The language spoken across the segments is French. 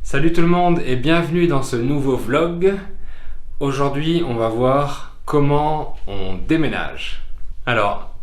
Salut tout le monde et bienvenue dans ce nouveau vlog. Aujourd'hui, on va voir comment on déménage. Alors,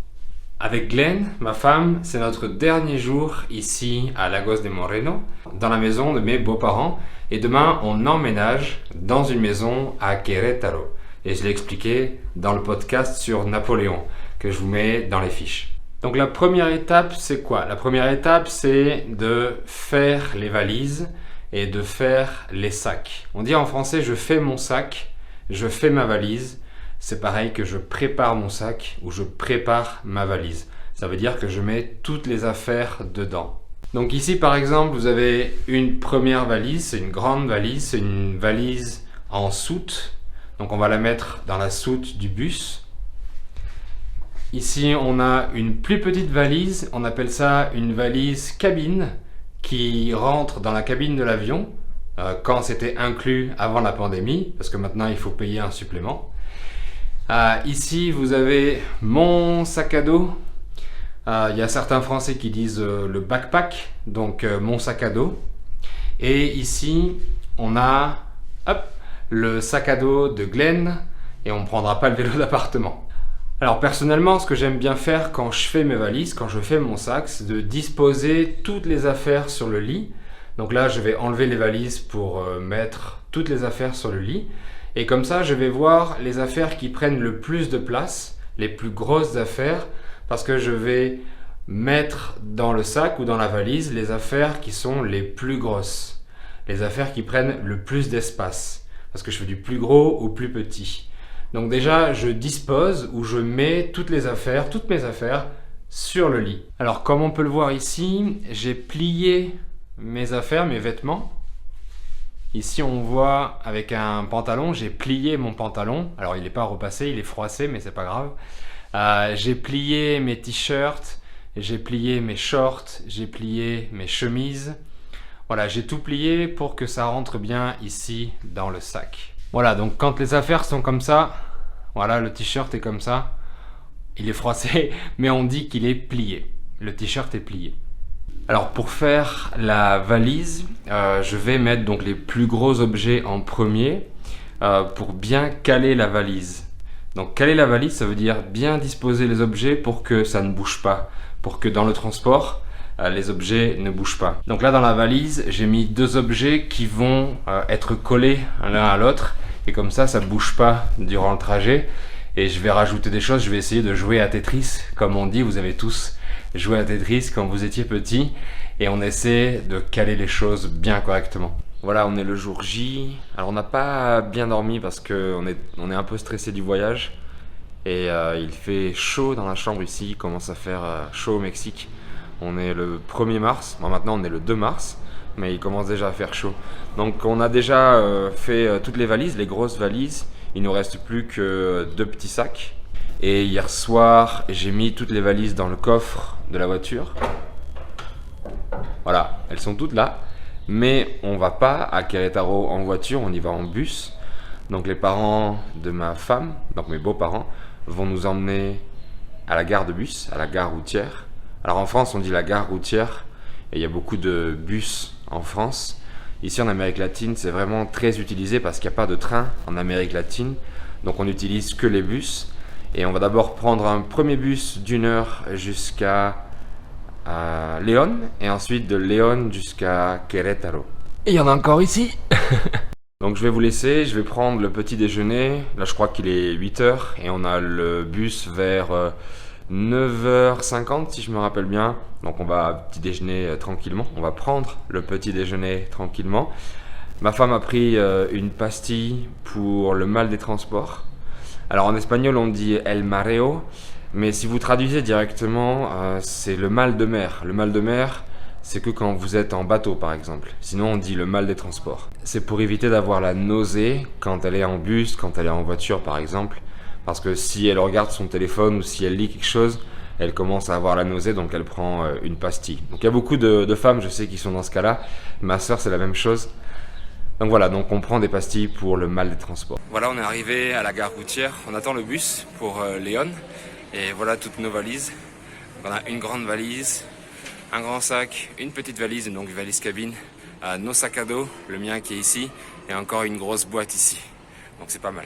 avec Glenn, ma femme, c'est notre dernier jour ici à Lagos de Moreno, dans la maison de mes beaux-parents. Et demain, on emménage dans une maison à Querétaro. Et je l'ai expliqué dans le podcast sur Napoléon, que je vous mets dans les fiches. Donc la première étape, c'est quoi? La première étape, c'est de faire les valises et de faire les sacs. On dit en français, je fais mon sac, je fais ma valise. C'est pareil que je prépare mon sac ou je prépare ma valise. Ça veut dire que je mets toutes les affaires dedans. Donc ici, par exemple, vous avez une première valise, c'est une grande valise, c'est une valise en soute. Donc on va la mettre dans la soute du bus. Ici, on a une plus petite valise, on appelle ça une valise cabine, qui rentre dans la cabine de l'avion, quand c'était inclus avant la pandémie, parce que maintenant il faut payer un supplément. Ici, vous avez mon sac à dos. Il y a certains Français qui disent le backpack, donc mon sac à dos. Et ici, on a le sac à dos de Glenn, et on ne prendra pas le vélo d'appartement. Alors personnellement, ce que j'aime bien faire quand je fais mes valises, quand je fais mon sac, c'est de disposer toutes les affaires sur le lit. Donc là, je vais enlever les valises pour mettre toutes les affaires sur le lit. Et comme ça, je vais voir les affaires qui prennent le plus de place, les plus grosses affaires, parce que je vais mettre dans le sac ou dans la valise les affaires qui sont les plus grosses, les affaires qui prennent le plus d'espace, parce que je fais du plus gros au plus petit. Donc déjà, je dispose ou je mets toutes mes affaires sur le lit. Alors comme on peut le voir ici, j'ai plié mes affaires, mes vêtements. Ici on voit avec un pantalon, j'ai plié mon pantalon. Alors il n'est pas repassé, il est froissé, mais c'est pas grave. J'ai plié mes t-shirts, j'ai plié mes shorts, j'ai plié mes chemises. Voilà, j'ai tout plié pour que ça rentre bien ici dans le sac. Voilà, donc quand les affaires sont comme ça, voilà, le t-shirt est comme ça, il est froissé, mais on dit qu'il est plié. Le t-shirt est plié. Alors pour faire la valise, je vais mettre donc les plus gros objets en premier pour bien caler la valise. Donc caler la valise, ça veut dire bien disposer les objets pour que ça ne bouge pas, pour que dans le transport, les objets ne bougent pas. Donc là dans la valise, j'ai mis deux objets qui vont être collés l'un à l'autre. Et comme ça ne bouge pas durant le trajet. Et je vais rajouter des choses, je vais essayer de jouer à Tetris. Comme on dit, vous avez tous joué à Tetris quand vous étiez petit. Et on essaie de caler les choses bien correctement. Voilà, on est le jour J. Alors on n'a pas bien dormi parce qu'on est un peu stressé du voyage. Et il fait chaud dans la chambre ici, il commence à faire chaud au Mexique. On est le 1er mars, bon, maintenant on est le 2 mars. Mais il commence déjà à faire chaud. Donc on a déjà fait toutes les valises, les grosses valises. Il ne nous reste plus que 2 petits sacs. Et hier soir, j'ai mis toutes les valises dans le coffre de la voiture. Voilà, elles sont toutes là. Mais on ne va pas à Querétaro en voiture, on y va en bus. Donc les parents de ma femme, donc mes beaux-parents, vont nous emmener à la gare de bus, à la gare routière. Alors en France, on dit la gare routière. Et il y a beaucoup de bus en France. Ici en Amérique latine, c'est vraiment très utilisé parce qu'il n'y a pas de train en Amérique latine. Donc on n'utilise que les bus. Et on va d'abord prendre un premier bus d'1 heure jusqu'à Léon. Et ensuite de Léon jusqu'à Querétaro. Et il y en a encore ici. Donc je vais vous laisser, je vais prendre le petit déjeuner. Là je crois qu'il est 8 heures. Et on a le bus vers 9h50 si je me rappelle bien. Donc on va petit déjeuner tranquillement. On va prendre le petit déjeuner tranquillement. Ma femme a pris une pastille pour le mal des transports. Alors en espagnol on dit el mareo. Mais si vous traduisez directement, c'est le mal de mer. Le mal de mer, c'est que quand vous êtes en bateau par exemple. Sinon on dit le mal des transports. C'est pour éviter d'avoir la nausée quand elle est en bus, quand elle est en voiture par exemple. Parce que si elle regarde son téléphone ou si elle lit quelque chose, elle commence à avoir la nausée, donc elle prend une pastille. Donc il y a beaucoup de femmes, je sais, qui sont dans ce cas-là. Ma soeur, c'est la même chose. Donc voilà, donc on prend des pastilles pour le mal des transports. Voilà, on est arrivé à la gare routière. On attend le bus pour Léon. Et voilà toutes nos valises. On a une grande valise, un grand sac, une petite valise, donc valise cabine, nos sacs à dos, le mien qui est ici, et encore une grosse boîte ici. Donc c'est pas mal.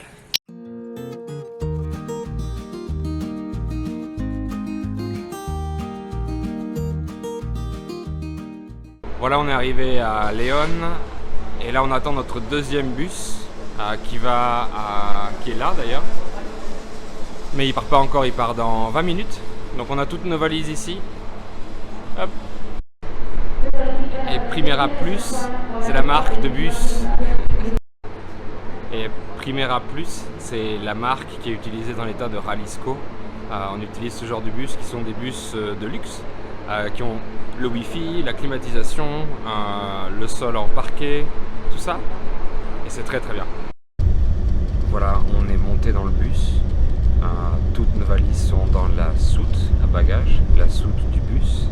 Voilà, on est arrivé à León et là on attend notre deuxième bus qui est là d'ailleurs. Mais il part pas encore, il part dans 20 minutes. Donc on a toutes nos valises ici. Hop. Et Primera Plus, c'est la marque de bus. Et Primera Plus, c'est la marque qui est utilisée dans l'état de Jalisco. On utilise ce genre de bus qui sont des bus de luxe, qui ont le wifi, la climatisation, le sol en parquet, tout ça. Et c'est très très bien. Voilà, on est monté dans le bus. Toutes nos valises sont dans la soute à bagages, la soute du bus.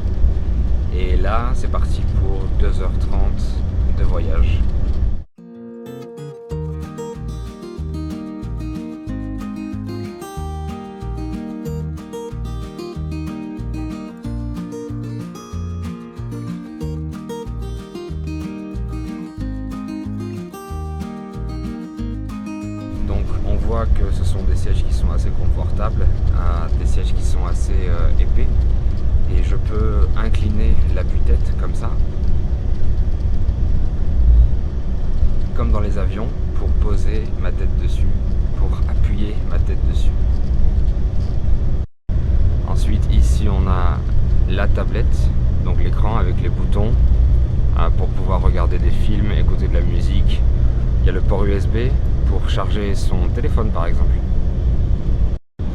Et là, c'est parti pour 2h30 de voyage. Donc on voit que ce sont des sièges qui sont assez confortables, des sièges qui sont assez épais. Et je peux incliner l'appui-tête comme ça, comme dans les avions, pour poser ma tête dessus, pour appuyer ma tête dessus. Ensuite ici on a la tablette, donc l'écran avec les boutons pour pouvoir regarder des films, écouter de la musique. Il y a le port USB pour charger son téléphone par exemple.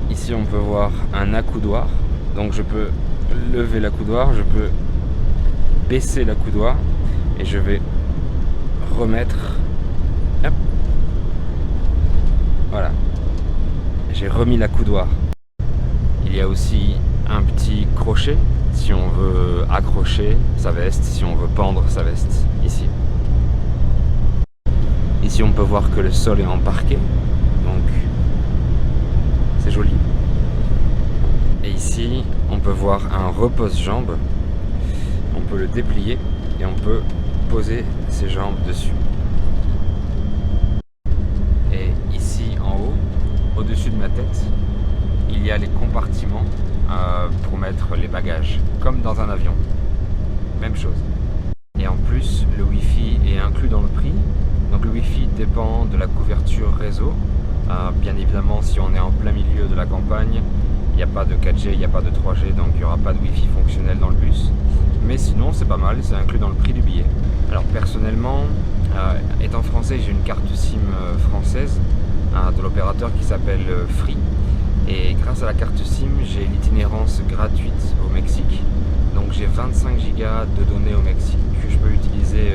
Ici on peut voir un accoudoir, donc je peux lever l'accoudoir, je peux baisser l'accoudoir et je vais remettre. Hop. Voilà, j'ai remis l'accoudoir. Il y a aussi un petit crochet si on veut accrocher sa veste, si on veut pendre sa veste ici. Ici on peut voir que le sol est en parquet, donc c'est joli. Et ici on peut voir un repose-jambes, on peut le déplier et on peut poser ses jambes dessus. Et ici en haut, au-dessus de ma tête, il y a les compartiments pour mettre les bagages, comme dans un avion. Même chose. Et en plus, le Wi-Fi est inclus dans le prix. Donc le Wi-Fi dépend de la couverture réseau. Bien évidemment, si on est en plein milieu de la campagne, il n'y a pas de 4G, il n'y a pas de 3G, donc il n'y aura pas de Wi-Fi fonctionnel dans le bus. Mais sinon, c'est pas mal, c'est inclus dans le prix du billet. Alors personnellement, étant français, j'ai une carte SIM française de l'opérateur qui s'appelle Free. Et grâce à la carte SIM, j'ai l'itinérance gratuite au Mexique. Donc j'ai 25 Go de données au Mexique que je peux utiliser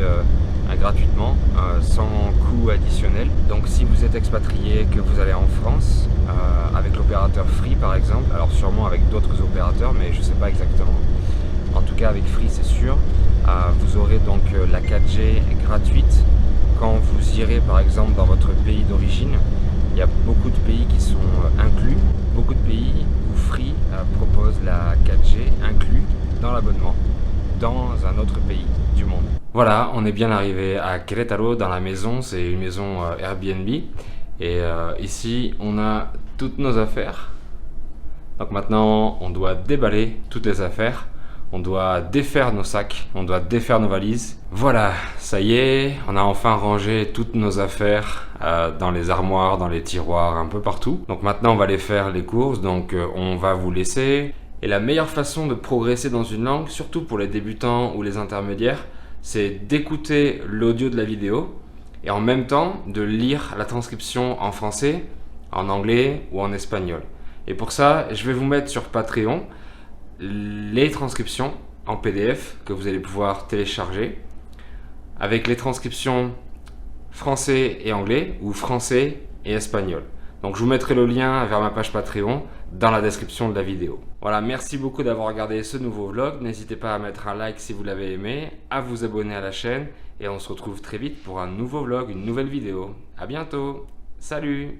gratuitement, sans coût additionnel. Donc si vous êtes expatrié, que vous allez en France, avec l'opérateur Free par exemple, alors sûrement avec d'autres opérateurs, mais je ne sais pas exactement. En tout cas avec Free c'est sûr, vous aurez donc la 4G gratuite quand vous irez par exemple dans votre pays d'origine. Il y a beaucoup de pays qui sont inclus, beaucoup de pays où Free propose la 4G inclus dans l'abonnement, dans un autre pays du monde. Voilà, on est bien arrivé à Querétaro dans la maison, c'est une maison Airbnb. Et ici, on a toutes nos affaires. Donc maintenant, on doit déballer toutes les affaires. On doit défaire nos sacs, on doit défaire nos valises. Voilà, ça y est, on a enfin rangé toutes nos affaires dans les armoires, dans les tiroirs, un peu partout. Donc maintenant, on va aller faire les courses, donc on va vous laisser. Et la meilleure façon de progresser dans une langue, surtout pour les débutants ou les intermédiaires, c'est d'écouter l'audio de la vidéo et en même temps de lire la transcription en français, en anglais ou en espagnol. Et pour ça, je vais vous mettre sur Patreon les transcriptions en PDF que vous allez pouvoir télécharger avec les transcriptions français et anglais ou français et espagnol. Donc je vous mettrai le lien vers ma page Patreon dans la description de la vidéo. Voilà, merci beaucoup d'avoir regardé ce nouveau vlog. N'hésitez pas à mettre un like si vous l'avez aimé, à vous abonner à la chaîne et on se retrouve très vite pour un nouveau vlog, une nouvelle vidéo. À bientôt. Salut!